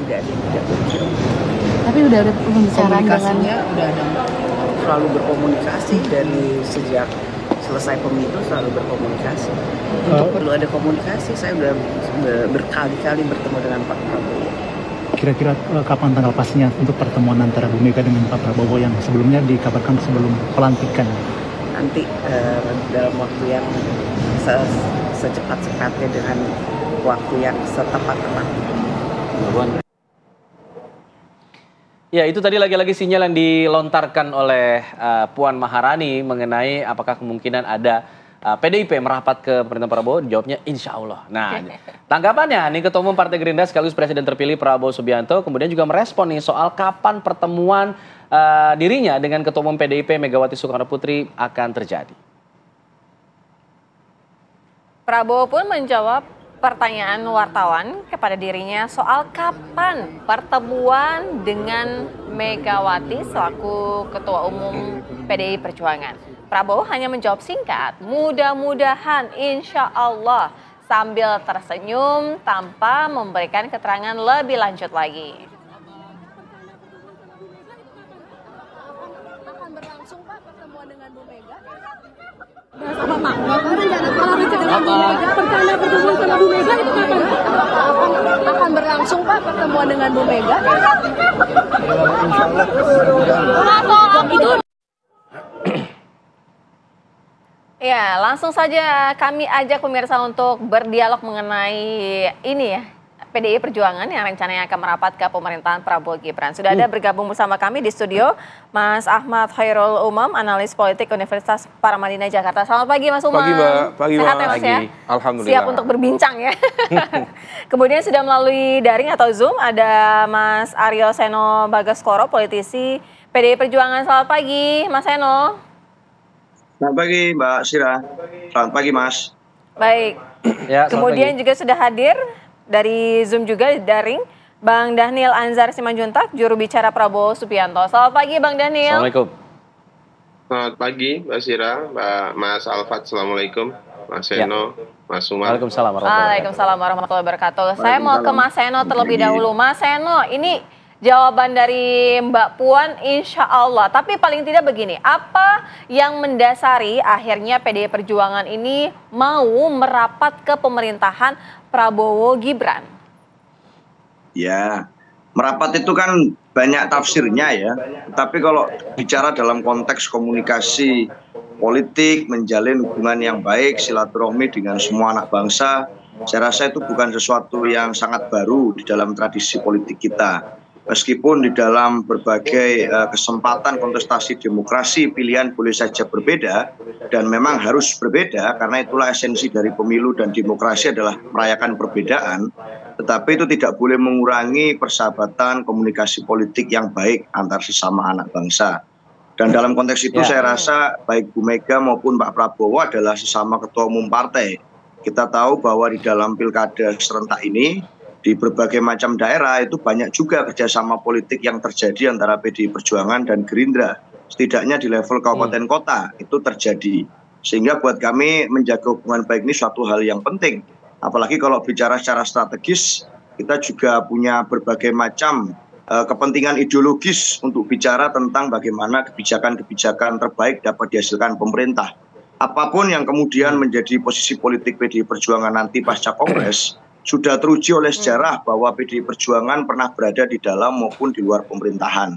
tidak ada yang tidak muncul. Tapi udah ada pembicaraan Komunikasinya udah ada, selalu berkomunikasi dari sejak selesai pemilu, selalu berkomunikasi. Untuk perlu ada komunikasi, saya udah berkali-kali bertemu dengan Pak Prabowo. Kira-kira kapan tanggal pastinya untuk pertemuan antara Bu Mega dengan Pak Prabowo yang sebelumnya dikabarkan sebelum pelantikan? Nanti dalam waktu yang secepat-cepatnya dengan waktu yang setepat-tepatnya. Ya, itu tadi lagi-lagi sinyal yang dilontarkan oleh Puan Maharani mengenai apakah kemungkinan ada PDIP merapat ke pemerintahan Prabowo. Jawabnya insya Allah. Nah, tanggapannya nih Ketua Umum Partai Gerindra sekaligus Presiden terpilih Prabowo Subianto kemudian juga merespon nih soal kapan pertemuan dirinya dengan Ketua Umum PDIP Megawati Soekarno Putri akan terjadi. Prabowo pun menjawab pertanyaan wartawan kepada dirinya soal kapan pertemuan dengan Megawati selaku Ketua Umum PDI Perjuangan. Prabowo hanya menjawab singkat, mudah-mudahan insya Allah, sambil tersenyum tanpa memberikan keterangan lebih lanjut lagi. Akan berlangsung Pak pertemuan dengan Bu Mega? Akan berlangsung Pak pertemuan dengan Bu Mega? Ya, langsung saja kami ajak pemirsa untuk berdialog mengenai ini ya, PDI Perjuangan yang rencananya akan merapat ke pemerintahan Prabowo Gibran. Sudah ada bergabung bersama kami di studio Mas Ahmad Khairul Umam, analis politik Universitas Paramadina Jakarta. Selamat pagi Mas Umam. Pagi Mbak. Pagi Sehat Mbak. ya Mas ya? Alhamdulillah. Siap untuk berbincang ya. Kemudian sudah melalui daring atau Zoom ada Mas Aryo Seno Bagaskoro, politisi PDI Perjuangan. Selamat pagi Mas Seno. Selamat pagi Mbak Sira. Selamat pagi Mas. Baik. Ya, kemudian juga sudah hadir dari Zoom juga daring Bang Dhanil Anzar Simanjuntak, juru bicara Prabowo Subianto. Selamat pagi Bang Dhanil. Assalamualaikum. Selamat pagi Mbak Sira, Mas Alfat, Assalamualaikum. Mas Seno, Mas Umar. Waalaikumsalam warahmatullahi wabarakatuh. Saya mau ke Mas Seno terlebih dahulu. Mas Seno, ini jawaban dari Mbak Puan insya Allah. Tapi paling tidak begini, apa yang mendasari akhirnya PDI Perjuangan ini mau merapat ke pemerintahan Prabowo Gibran? Ya, merapat itu kan banyak tafsirnya ya. Tapi kalau bicara dalam konteks komunikasi politik, menjalin hubungan yang baik, silaturahmi dengan semua anak bangsa, saya rasa itu bukan sesuatu yang sangat baru di dalam tradisi politik kita. Meskipun di dalam berbagai kesempatan kontestasi demokrasi pilihan boleh saja berbeda dan memang harus berbeda karena itulah esensi dari pemilu dan demokrasi adalah merayakan perbedaan, tetapi itu tidak boleh mengurangi persahabatan komunikasi politik yang baik antar sesama anak bangsa. Dan dalam konteks itu saya rasa baik Bu Mega maupun Pak Prabowo adalah sesama ketua umum partai. Kita tahu bahwa di dalam pilkada serentak ini di berbagai macam daerah itu banyak juga kerjasama politik yang terjadi antara PDI Perjuangan dan Gerindra. Setidaknya di level kabupaten kota itu terjadi. Sehingga buat kami menjaga hubungan baik ini suatu hal yang penting. Apalagi kalau bicara secara strategis, kita juga punya berbagai macam kepentingan ideologis untuk bicara tentang bagaimana kebijakan-kebijakan terbaik dapat dihasilkan pemerintah. Apapun yang kemudian menjadi posisi politik PDI Perjuangan nanti pasca Kongres, sudah teruji oleh sejarah bahwa PDI Perjuangan pernah berada di dalam maupun di luar pemerintahan.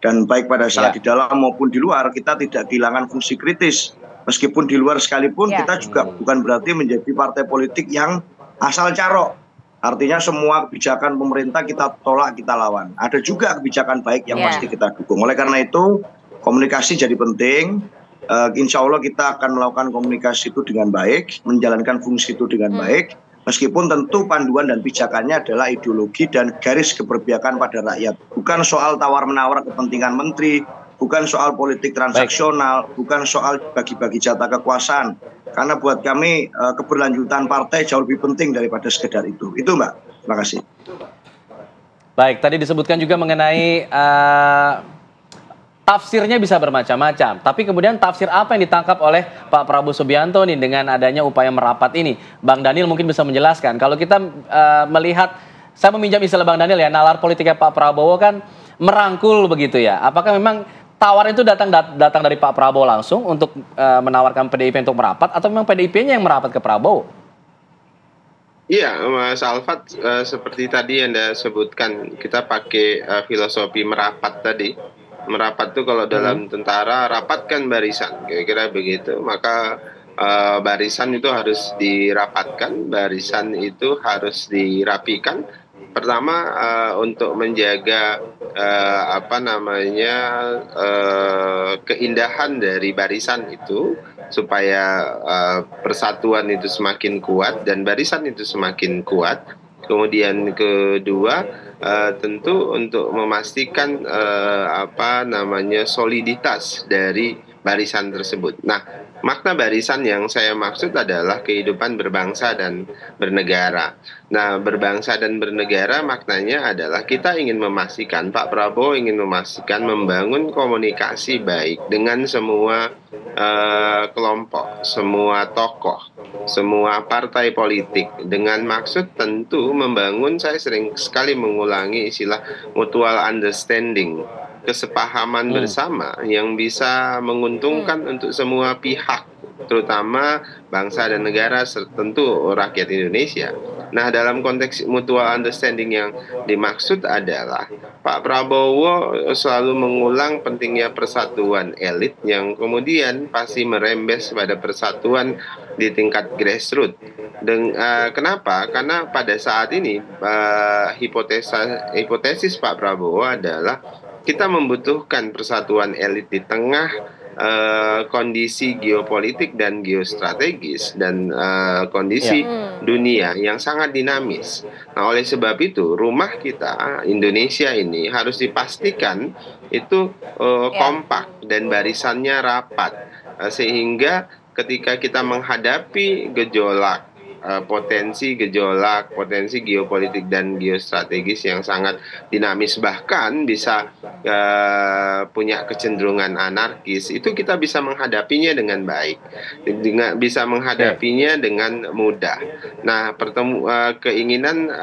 Dan baik pada saat di dalam maupun di luar, kita tidak kehilangan fungsi kritis. Meskipun di luar sekalipun, kita juga bukan berarti menjadi partai politik yang asal carok. Artinya semua kebijakan pemerintah kita tolak, kita lawan. Ada juga kebijakan baik yang pasti kita dukung. Oleh karena itu, komunikasi jadi penting. Insya Allah kita akan melakukan komunikasi itu dengan baik, menjalankan fungsi itu dengan baik. Meskipun tentu panduan dan pijakannya adalah ideologi dan garis keberpihakan pada rakyat. Bukan soal tawar-menawar kepentingan menteri, bukan soal politik transaksional, bukan soal bagi-bagi jatah kekuasaan. Karena buat kami keberlanjutan partai jauh lebih penting daripada sekedar itu. Itu Mbak, terima kasih. Baik, tadi disebutkan juga mengenai tafsirnya bisa bermacam-macam. Tapi kemudian tafsir apa yang ditangkap oleh Pak Prabowo Subianto nih dengan adanya upaya merapat ini? Bang Dhanil mungkin bisa menjelaskan. Kalau kita melihat saya meminjam istilah Bang Daniel ya, nalar politiknya Pak Prabowo kan merangkul begitu ya. Apakah memang tawaran itu datang dari Pak Prabowo langsung untuk menawarkan PDIP untuk merapat, atau memang PDIP-nya yang merapat ke Prabowo? Iya, Mas Alfat, seperti tadi yang Anda sebutkan, kita pakai filosofi merapat tadi. Merapat itu kalau dalam tentara, rapatkan barisan, kira-kira begitu. Maka barisan itu harus dirapatkan, barisan itu harus dirapikan. Pertama, untuk menjaga keindahan dari barisan itu, supaya persatuan itu semakin kuat dan barisan itu semakin kuat. Kemudian kedua, tentu untuk memastikan soliditas dari barisan tersebut. Nah, makna barisan yang saya maksud adalah kehidupan berbangsa dan bernegara. Nah, berbangsa dan bernegara maknanya adalah kita ingin memastikan, Pak Prabowo ingin memastikan membangun komunikasi baik dengan semua kelompok, semua tokoh, semua partai politik, dengan maksud tentu membangun, saya sering sekali mengulangi istilah mutual understanding, kesepahaman bersama yang bisa menguntungkan untuk semua pihak, terutama bangsa dan negara, tentu rakyat Indonesia. Nah, dalam konteks mutual understanding yang dimaksud adalah Pak Prabowo selalu mengulang pentingnya persatuan elit yang kemudian pasti merembes pada persatuan di tingkat grassroots. Kenapa? Karena pada saat ini hipotesis Pak Prabowo adalah kita membutuhkan persatuan elit di tengah kondisi geopolitik dan geostrategis dan kondisi dunia yang sangat dinamis. Nah, oleh sebab itu rumah kita Indonesia ini harus dipastikan itu kompak dan barisannya rapat, sehingga ketika kita menghadapi gejolak, potensi geopolitik dan geostrategis yang sangat dinamis, bahkan bisa punya kecenderungan anarkis, itu kita bisa menghadapinya dengan baik, bisa menghadapinya dengan mudah. Nah, keinginan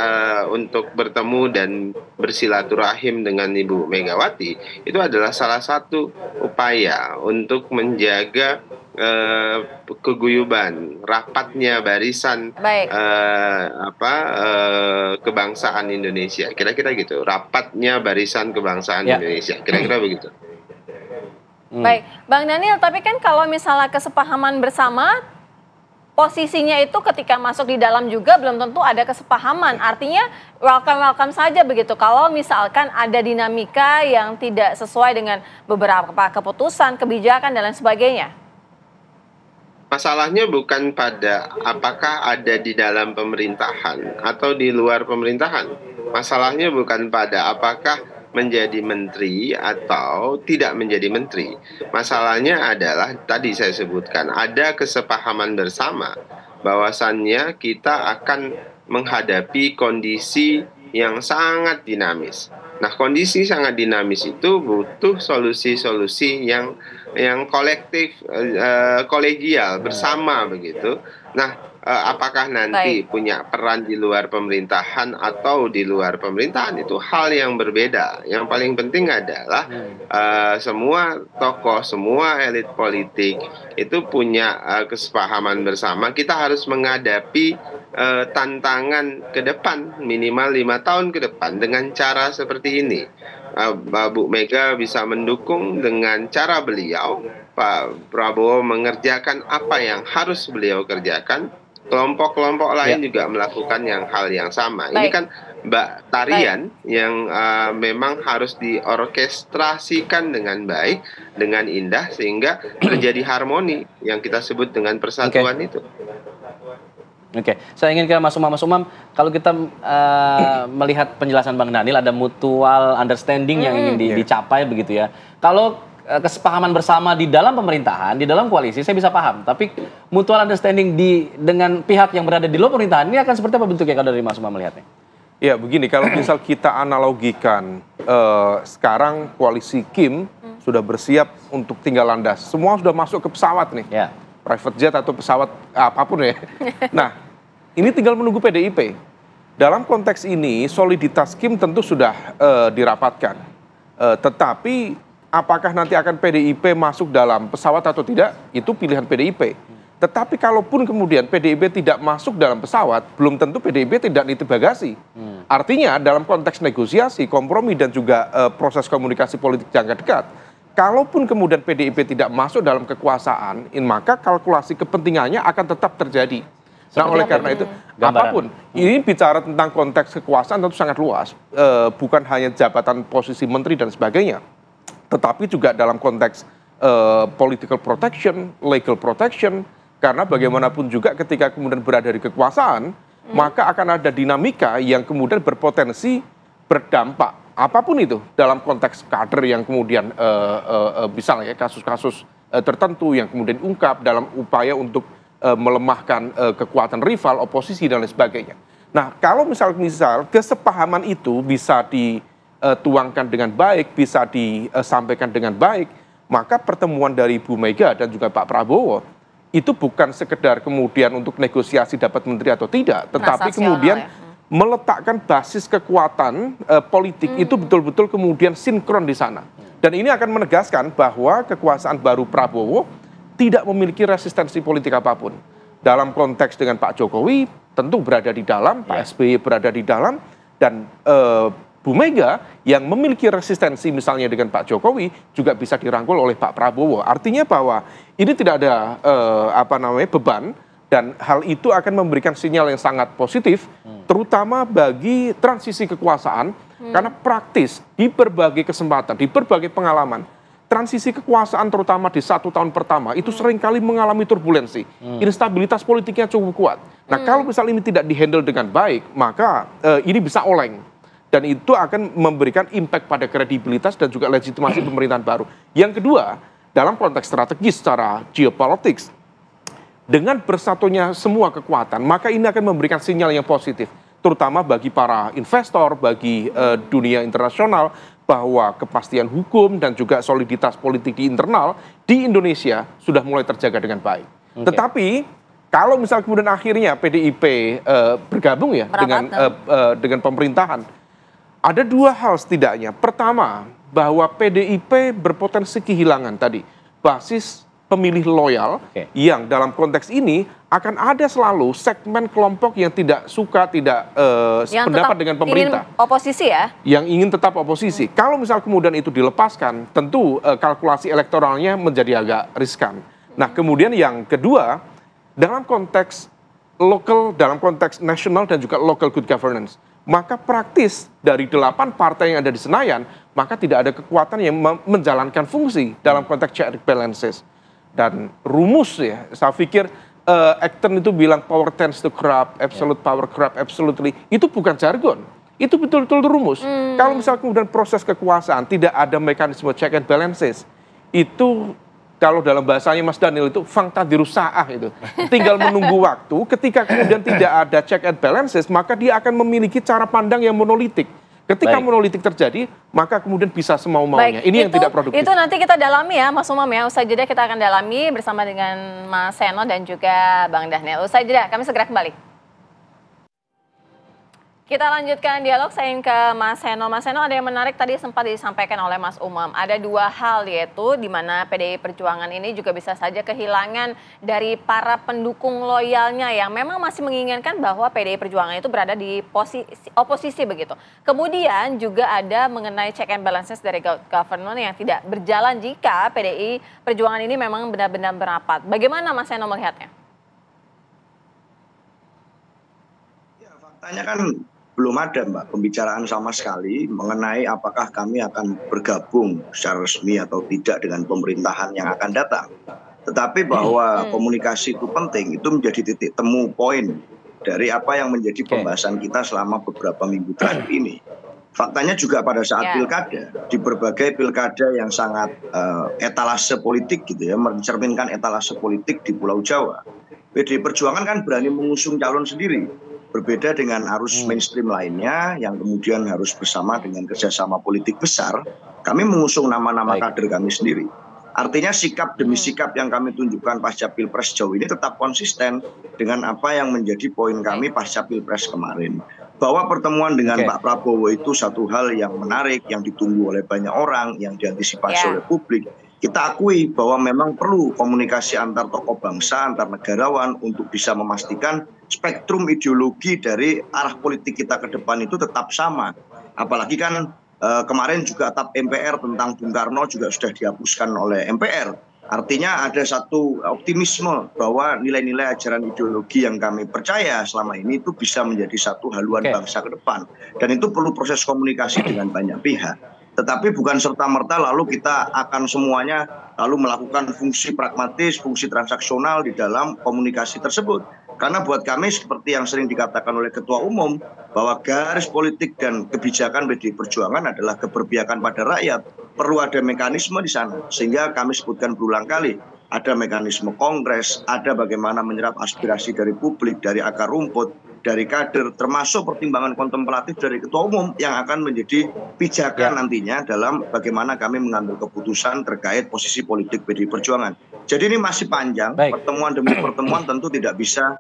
untuk bertemu dan bersilaturahim dengan Ibu Megawati itu adalah salah satu upaya untuk menjaga keguyuban, rapatnya barisan kebangsaan Indonesia, kira-kira gitu. Rapatnya barisan kebangsaan Indonesia, kira-kira begitu. Baik, Bang Daniel, tapi kan kalau misalnya kesepahaman bersama, posisinya itu ketika masuk di dalam juga belum tentu ada kesepahaman. Artinya welcome saja begitu. Kalau misalkan ada dinamika yang tidak sesuai dengan beberapa keputusan, kebijakan dan lain sebagainya. Masalahnya bukan pada apakah ada di dalam pemerintahan atau di luar pemerintahan. Masalahnya bukan pada apakah menjadi menteri atau tidak menjadi menteri. Masalahnya adalah tadi saya sebutkan, ada kesepahaman bersama bahwasannya kita akan menghadapi kondisi yang sangat dinamis. Nah, kondisi sangat dinamis itu butuh solusi-solusi yang kolektif, kolegial, bersama begitu. Nah, apakah nanti punya peran di luar pemerintahan atau di luar pemerintahan, itu hal yang berbeda. Yang paling penting adalah semua tokoh, semua elit politik itu punya kesepahaman bersama. Kita harus menghadapi tantangan ke depan, minimal 5 tahun ke depan dengan cara seperti ini. Bu Mega bisa mendukung dengan cara beliau, Pak Prabowo mengerjakan apa yang harus beliau kerjakan, kelompok-kelompok lain juga melakukan hal yang sama. Ini kan tarian yang memang harus diorkestrasikan dengan baik, dengan indah, sehingga terjadi harmoni yang kita sebut dengan persatuan itu. Oke, saya ingin ke Mas Umam. Kalau kita melihat penjelasan Bang Daniel, ada mutual understanding yang ingin dicapai begitu ya. Kalau kesepahaman bersama di dalam pemerintahan, di dalam koalisi, saya bisa paham. Tapi mutual understanding dengan pihak yang berada di luar pemerintahan, ini akan seperti apa bentuknya kalau dari Mas Umam melihatnya? Ya begini, kalau misal kita analogikan sekarang koalisi Kim sudah bersiap untuk tinggal landas. Semua sudah masuk ke pesawat nih. Ya. Private jet atau pesawat apapun ya. Nah, ini tinggal menunggu PDIP. Dalam konteks ini, soliditas Kim tentu sudah dirapatkan. Tetapi apakah nanti akan PDIP masuk dalam pesawat atau tidak, itu pilihan PDIP. Tetapi kalaupun kemudian PDIP tidak masuk dalam pesawat, belum tentu PDIP tidak nitip bagasi. Artinya dalam konteks negosiasi, kompromi dan juga proses komunikasi politik jangka dekat, kalaupun kemudian PDIP tidak masuk dalam kekuasaan, maka kalkulasi kepentingannya akan tetap terjadi. Nah, oleh karena itu, apapun, ini bicara tentang konteks kekuasaan tentu sangat luas. Bukan hanya jabatan posisi menteri dan sebagainya, tetapi juga dalam konteks political protection, legal protection, karena bagaimanapun juga ketika kemudian berada di kekuasaan, maka akan ada dinamika yang kemudian berpotensi berdampak. Apapun itu, dalam konteks kader yang kemudian, misalnya kasus-kasus tertentu yang kemudian diungkap dalam upaya untuk melemahkan kekuatan rival, oposisi, dan lain sebagainya. Nah, kalau misal kesepahaman itu bisa dituangkan dengan baik, bisa disampaikan dengan baik, maka pertemuan dari Bu Mega dan juga Pak Prabowo itu bukan sekedar kemudian untuk negosiasi dapat menteri atau tidak, tetapi kemudian meletakkan basis kekuatan politik itu betul-betul kemudian sinkron di sana. Dan ini akan menegaskan bahwa kekuasaan baru Prabowo tidak memiliki resistensi politik apapun. Dalam konteks dengan Pak Jokowi tentu berada di dalam, Pak SBY berada di dalam, dan Bu Mega yang memiliki resistensi misalnya dengan Pak Jokowi juga bisa dirangkul oleh Pak Prabowo. Artinya bahwa ini tidak ada beban, dan hal itu akan memberikan sinyal yang sangat positif, terutama bagi transisi kekuasaan, karena praktis di berbagai kesempatan, di berbagai pengalaman, transisi kekuasaan terutama di 1 tahun pertama itu seringkali mengalami turbulensi, instabilitas politiknya cukup kuat. Nah, kalau misal ini tidak dihandle dengan baik, maka ini bisa oleng, dan itu akan memberikan impact pada kredibilitas dan juga legitimasi pemerintahan baru. Yang kedua, dalam konteks strategis secara geopolitics, dengan bersatunya semua kekuatan, maka ini akan memberikan sinyal yang positif, terutama bagi para investor, bagi dunia internasional, bahwa kepastian hukum dan juga soliditas politik di internal di Indonesia sudah mulai terjaga dengan baik. Tetapi kalau misal kemudian akhirnya PDIP bergabung ya dengan pemerintahan, ada 2 hal setidaknya. Pertama, bahwa PDIP berpotensi kehilangan tadi basis pemilih loyal yang dalam konteks ini akan ada selalu segmen kelompok yang tidak suka, tidak sependapat dengan pemerintah. Ingin oposisi ya? Yang ingin tetap oposisi. Kalau misal kemudian itu dilepaskan, tentu kalkulasi elektoralnya menjadi agak riskan. Nah, kemudian yang kedua, dalam konteks lokal, dalam konteks nasional dan juga local good governance, maka praktis dari 8 partai yang ada di Senayan, maka tidak ada kekuatan yang menjalankan fungsi dalam konteks check and balances. Dan rumus ya, saya pikir Acton itu bilang power tends to corrupt, absolute power corrupt absolutely, itu bukan jargon, itu betul-betul rumus. Kalau misal kemudian proses kekuasaan tidak ada mekanisme check and balances, itu kalau dalam bahasanya Mas Daniel itu fakta dirusaah itu, tinggal menunggu waktu. Ketika kemudian tidak ada check and balances, maka dia akan memiliki cara pandang yang monolitik. Ketika monolitik terjadi, maka kemudian bisa semau-maunya. Ini yang tidak produktif. Itu nanti kita dalami ya, Mas Umam ya. Usai jeda kita akan dalami bersama dengan Mas Seno dan juga Bang Daniel. Usai jeda, kami segera kembali. Kita lanjutkan dialog, saya ingin ke Mas Seno. Mas Seno, ada yang menarik tadi sempat disampaikan oleh Mas Umam. Ada 2 hal, yaitu di mana PDI Perjuangan ini juga bisa saja kehilangan dari para pendukung loyalnya yang memang masih menginginkan bahwa PDI Perjuangan itu berada di posisi oposisi begitu. Kemudian juga ada mengenai check and balances dari government yang tidak berjalan jika PDI Perjuangan ini memang benar-benar berapat. Bagaimana Mas Seno melihatnya? Ya, faktanya kan belum ada Mbak pembicaraan sama sekali mengenai apakah kami akan bergabung secara resmi atau tidak dengan pemerintahan yang akan datang. Tetapi bahwa komunikasi itu penting, itu menjadi titik temu poin dari apa yang menjadi pembahasan kita selama beberapa minggu terakhir ini. Faktanya juga pada saat pilkada, di berbagai pilkada yang sangat etalase politik gitu ya, mencerminkan etalase politik di Pulau Jawa, PDI Perjuangan kan berani mengusung calon sendiri. Berbeda dengan arus mainstream lainnya yang kemudian harus bersama dengan kerjasama politik besar, kami mengusung nama-nama kader kami sendiri. Artinya sikap demi sikap yang kami tunjukkan pasca Pilpres sejauh ini tetap konsisten dengan apa yang menjadi poin kami pasca Pilpres kemarin. bahwa pertemuan dengan Oke. Pak Prabowo itu satu hal yang menarik, yang ditunggu oleh banyak orang, yang diantisipasi Ya. oleh publik. Kita akui bahwa memang perlu komunikasi antar tokoh bangsa, antar negarawan untuk bisa memastikan spektrum ideologi dari arah politik kita ke depan itu tetap sama. Apalagi kan kemarin juga TAP MPR tentang Bung Karno juga sudah dihapuskan oleh MPR. Artinya ada satu optimisme bahwa nilai-nilai ajaran ideologi yang kami percaya selama ini itu bisa menjadi satu haluan Oke. bangsa ke depan. Dan itu perlu proses komunikasi dengan banyak pihak. Tetapi bukan serta-merta lalu kita akan semuanya lalu melakukan fungsi pragmatis, fungsi transaksional di dalam komunikasi tersebut. Karena buat kami seperti yang sering dikatakan oleh Ketua Umum, bahwa garis politik dan kebijakan PDI Perjuangan adalah keberpihakan pada rakyat. Perlu ada mekanisme di sana, sehingga kami sebutkan berulang kali. Ada mekanisme kongres, ada bagaimana menyerap aspirasi dari publik, dari akar rumput, dari kader, termasuk pertimbangan kontemplatif dari Ketua Umum yang akan menjadi pijakan nantinya dalam bagaimana kami mengambil keputusan terkait posisi politik PDI Perjuangan. Jadi ini masih panjang, pertemuan demi pertemuan tentu tidak bisa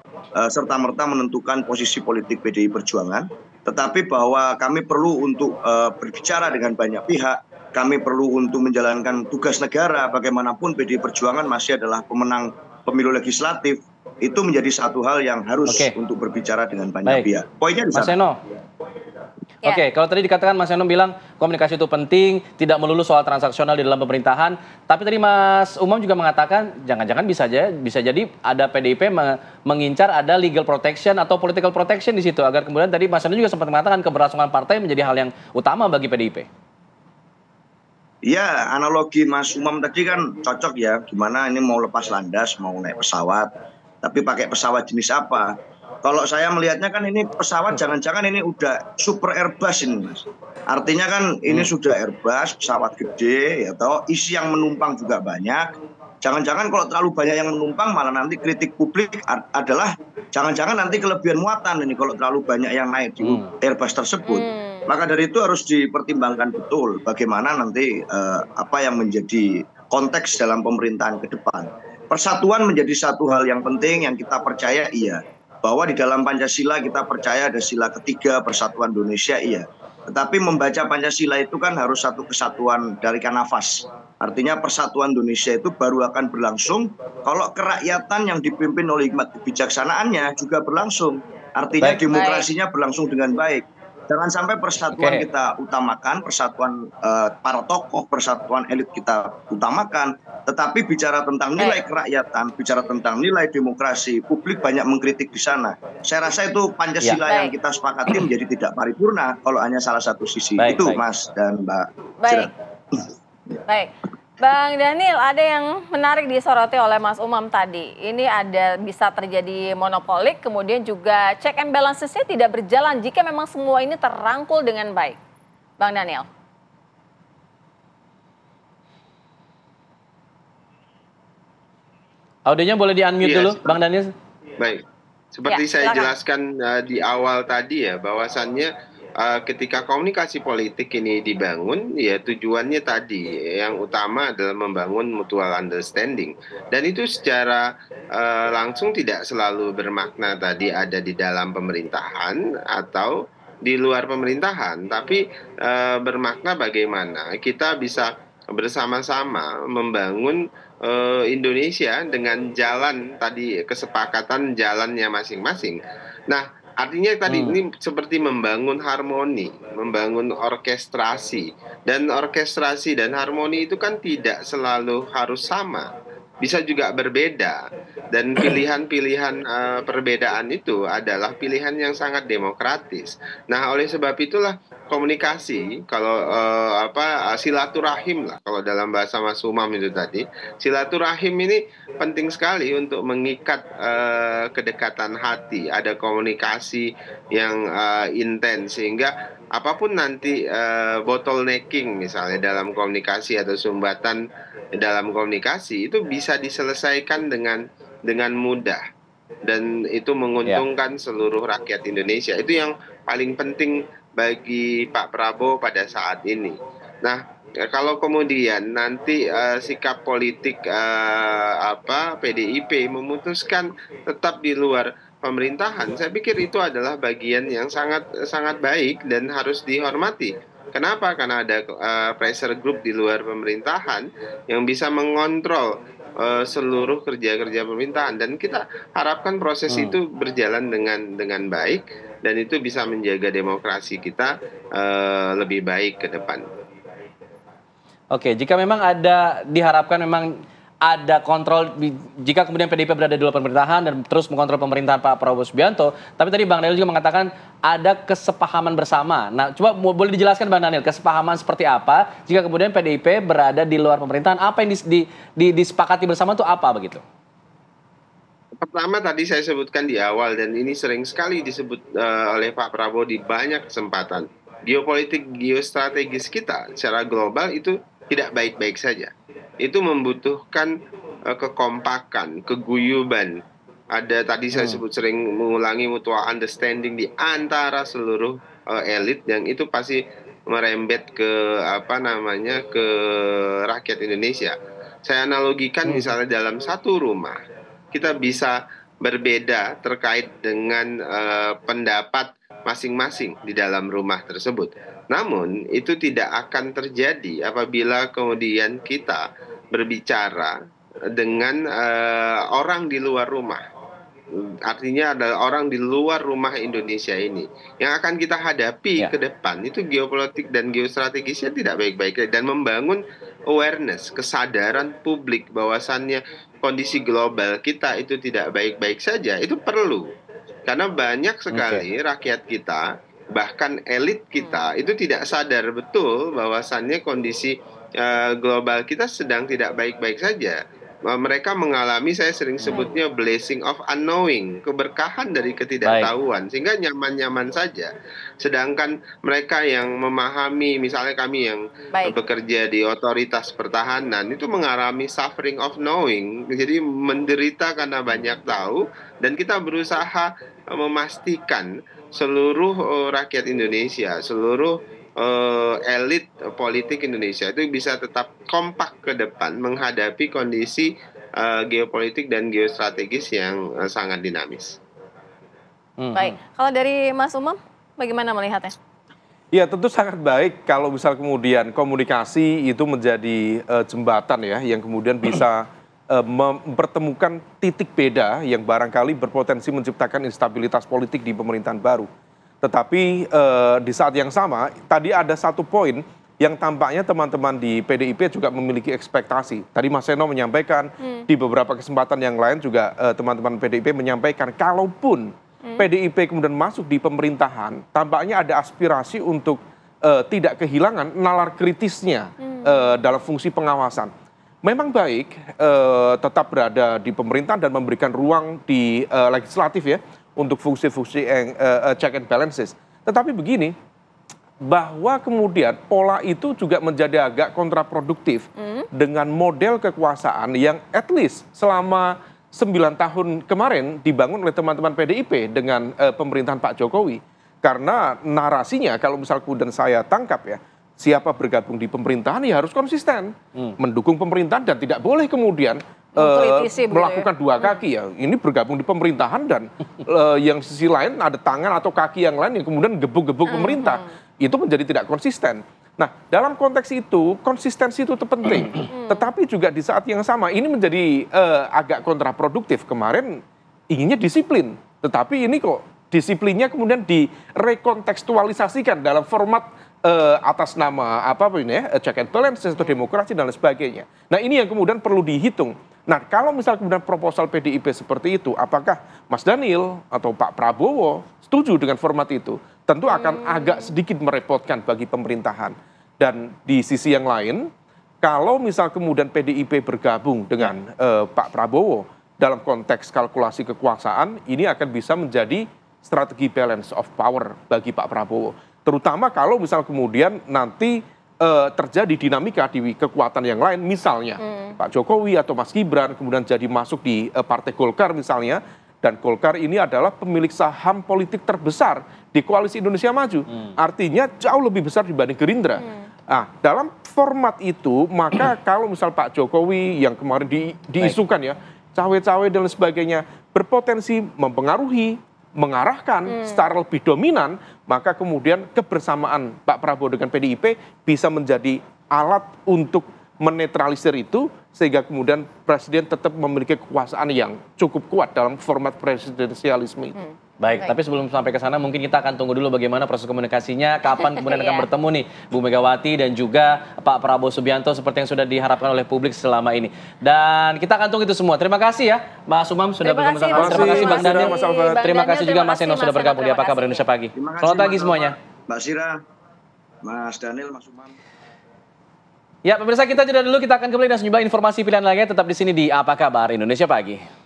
serta-merta menentukan posisi politik PDI Perjuangan, tetapi bahwa kami perlu untuk berbicara dengan banyak pihak, kami perlu untuk menjalankan tugas negara, bagaimanapun PDI Perjuangan masih adalah pemenang pemilu legislatif, itu menjadi satu hal yang harus untuk berbicara dengan banyak pihak. Poinnya di Mas sana. Seno. Oke, kalau tadi dikatakan Mas Seno bilang komunikasi itu penting, tidak melulu soal transaksional di dalam pemerintahan. Tapi tadi Mas Umam juga mengatakan jangan-jangan bisa jadi ada PDIP mengincar ada legal protection atau political protection di situ agar kemudian tadi Mas Seno juga sempat mengatakan keberlangsungan partai menjadi hal yang utama bagi PDIP. Ya, analogi Mas Umam tadi kan cocok ya, gimana ini mau lepas landas, mau naik pesawat, tapi pakai pesawat jenis apa? Kalau saya melihatnya kan ini pesawat jangan-jangan ini udah super Airbus ini, Mas. Artinya kan ini sudah Airbus, pesawat gede, ya toh, isi yang menumpang juga banyak. Jangan-jangan kalau terlalu banyak yang menumpang malah nanti kritik publik adalah jangan-jangan nanti kelebihan muatan ini kalau terlalu banyak yang naik di Airbus tersebut. Maka dari itu harus dipertimbangkan betul bagaimana nanti apa yang menjadi konteks dalam pemerintahan ke depan. Persatuan menjadi satu hal yang penting yang kita percaya iya. Bahwa di dalam Pancasila kita percaya ada sila ketiga persatuan Indonesia iya. Tetapi membaca Pancasila itu kan harus satu kesatuan dari kanvas. Artinya persatuan Indonesia itu baru akan berlangsung kalau kerakyatan yang dipimpin oleh hikmat kebijaksanaannya juga berlangsung. Artinya demokrasinya berlangsung dengan baik. Jangan sampai persatuan kita utamakan, persatuan para tokoh, persatuan elit kita utamakan, tetapi bicara tentang nilai kerakyatan, bicara tentang nilai demokrasi, publik banyak mengkritik di sana. Saya rasa itu Pancasila yang kita sepakati menjadi tidak paripurna kalau hanya salah satu sisi. Itu Mas dan Mbak. Baik. Bang Daniel, ada yang menarik disoroti oleh Mas Umam tadi. Ini ada bisa terjadi monopolik, kemudian juga check and balances-nya tidak berjalan jika memang semua ini terangkul dengan baik. Bang Daniel. Audionya boleh di-unmute dulu, Bang Daniel. Baik, seperti saya jelaskan di awal tadi ya, bahwasannya ketika komunikasi politik ini dibangun, ya tujuannya tadi yang utama adalah membangun mutual understanding, dan itu secara langsung tidak selalu bermakna tadi ada di dalam pemerintahan atau di luar pemerintahan, tapi bermakna bagaimana kita bisa bersama-sama membangun Indonesia dengan jalan tadi, kesepakatan jalannya masing-masing. Nah, artinya tadi ini seperti membangun harmoni, membangun orkestrasi. Dan orkestrasi dan harmoni itu kan tidak selalu harus sama, bisa juga berbeda. Dan pilihan-pilihan perbedaan itu adalah pilihan yang sangat demokratis. Nah, oleh sebab itulah komunikasi, kalau silaturahim lah, kalau dalam bahasa Mas Umam itu tadi, silaturahim ini penting sekali untuk mengikat kedekatan hati, ada komunikasi yang intens, sehingga apapun nanti bottlenecking misalnya dalam komunikasi atau sumbatan dalam komunikasi itu bisa diselesaikan dengan mudah, dan itu menguntungkan seluruh rakyat Indonesia. Itu yang paling penting bagi Pak Prabowo pada saat ini. Nah, kalau kemudian nanti sikap politik PDIP memutuskan tetap di luar pemerintahan, saya pikir itu adalah bagian yang sangat sangat baik dan harus dihormati. Kenapa? Karena ada pressure group di luar pemerintahan yang bisa mengontrol seluruh kerja-kerja pemerintahan, dan kita harapkan proses itu berjalan dengan baik dan itu bisa menjaga demokrasi kita lebih baik ke depan. Oke, jika memang diharapkan memang ada kontrol, jika kemudian PDIP berada di luar pemerintahan dan terus mengontrol pemerintahan Pak Prabowo Subianto, tapi tadi Bang Daniel juga mengatakan ada kesepahaman bersama. Nah, coba boleh dijelaskan Bang Daniel, kesepahaman seperti apa jika kemudian PDIP berada di luar pemerintahan, apa yang disepakati bersama itu apa begitu? Pertama tadi saya sebutkan di awal dan ini sering sekali disebut oleh Pak Prabowo di banyak kesempatan. Geopolitik geostrategis kita secara global itu tidak baik-baik saja. Itu membutuhkan kekompakan, keguyuban. Ada tadi saya sebut sering mengulangi mutual understanding di antara seluruh elit yang itu pasti merembet ke ke rakyat Indonesia. Saya analogikan misalnya dalam satu rumah kita bisa berbeda terkait dengan pendapat masing-masing di dalam rumah tersebut. Namun itu tidak akan terjadi apabila kemudian kita berbicara dengan orang di luar rumah. Artinya adalah orang di luar rumah Indonesia ini yang akan kita hadapi ke depan. Itu geopolitik dan geostrategisnya tidak baik-baik, dan membangun awareness, kesadaran publik bahwasannya kondisi global kita itu tidak baik-baik saja. Itu perlu, karena banyak sekali rakyat kita, bahkan elit kita itu tidak sadar betul bahwasannya kondisi global kita sedang tidak baik-baik saja. Mereka mengalami, saya sering sebutnya blessing of unknowing, keberkahan dari ketidaktahuan, sehingga nyaman-nyaman saja. Sedangkan mereka yang memahami, misalnya kami yang bekerja di otoritas pertahanan, itu mengalami suffering of knowing, jadi menderita karena banyak tahu, dan kita berusaha memastikan seluruh rakyat Indonesia, seluruh elit politik Indonesia itu bisa tetap kompak ke depan menghadapi kondisi geopolitik dan geostrategis yang sangat dinamis. Baik, kalau dari Mas Umam, bagaimana melihatnya? Ya, tentu sangat baik kalau misal kemudian komunikasi itu menjadi jembatan ya, yang kemudian bisa mempertemukan titik beda yang barangkali berpotensi menciptakan instabilitas politik di pemerintahan baru. Tetapi di saat yang sama, tadi ada satu poin yang tampaknya teman-teman di PDIP juga memiliki ekspektasi. Tadi Mas Seno menyampaikan, di beberapa kesempatan yang lain juga teman-teman PDIP menyampaikan, kalaupun PDIP kemudian masuk di pemerintahan, tampaknya ada aspirasi untuk tidak kehilangan nalar kritisnya dalam fungsi pengawasan. Memang baik tetap berada di pemerintahan dan memberikan ruang di legislatif ya, untuk fungsi-fungsi check and balances. Tetapi begini, bahwa kemudian pola itu juga menjadi agak kontraproduktif dengan model kekuasaan yang at least selama 9 tahun kemarin dibangun oleh teman-teman PDIP dengan pemerintahan Pak Jokowi. Karena narasinya, kalau misal kemudian saya tangkap ya, siapa bergabung di pemerintahan ya harus konsisten, mendukung pemerintahan dan tidak boleh kemudian melakukan dua kaki ya. Ini bergabung di pemerintahan dan yang sisi lain ada tangan atau kaki yang lain yang kemudian gebuk-gebuk pemerintah. Itu menjadi tidak konsisten. Nah, dalam konteks itu konsistensi itu penting. Tetapi juga di saat yang sama ini menjadi agak kontraproduktif. Kemarin inginnya disiplin, tetapi ini kok disiplinnya kemudian direkontekstualisasikan dalam format atas nama apa ini ya, check and balance atau demokrasi dan lain sebagainya. Nah, ini yang kemudian perlu dihitung. Nah, kalau misal kemudian proposal PDIP seperti itu, apakah Mas Daniel atau Pak Prabowo setuju dengan format itu? Tentu akan agak sedikit merepotkan bagi pemerintahan. Dan di sisi yang lain, kalau misal kemudian PDIP bergabung dengan Pak Prabowo dalam konteks kalkulasi kekuasaan, ini akan bisa menjadi strategi balance of power bagi Pak Prabowo. Terutama kalau misal kemudian nanti terjadi dinamika di kekuatan yang lain, misalnya Pak Jokowi atau Mas Gibran kemudian jadi masuk di Partai Golkar misalnya, dan Golkar ini adalah pemilik saham politik terbesar di Koalisi Indonesia Maju, artinya jauh lebih besar dibanding Gerindra. Nah, dalam format itu, maka kalau misal Pak Jokowi yang kemarin diisukan ya, cawe-cawe dan sebagainya, berpotensi mempengaruhi, mengarahkan secara lebih dominan, maka kemudian kebersamaan Pak Prabowo dengan PDIP bisa menjadi alat untuk menetralisir itu, sehingga kemudian Presiden tetap memiliki kekuasaan yang cukup kuat dalam format presidensialisme itu. Baik, tapi sebelum sampai ke sana mungkin kita akan tunggu dulu bagaimana proses komunikasinya, kapan kemudian akan bertemu nih Bu Megawati dan juga Pak Prabowo Subianto seperti yang sudah diharapkan oleh publik selama ini. Dan kita akan tunggu itu semua. Terima kasih ya Mas Umam sudah bergabung sama kami. Terima kasih Bang Daniel. Terima kasih juga Mas Eno sudah bergabung di Apa Kabar Indonesia Pagi. Selamat pagi semuanya. Mbak Sira, Mas Daniel, Mas Umam. Ya, pemirsa kita jeda dulu, kita akan kembali dengan sejumlah informasi pilihan lainnya tetap di sini di Apa Kabar Indonesia Pagi.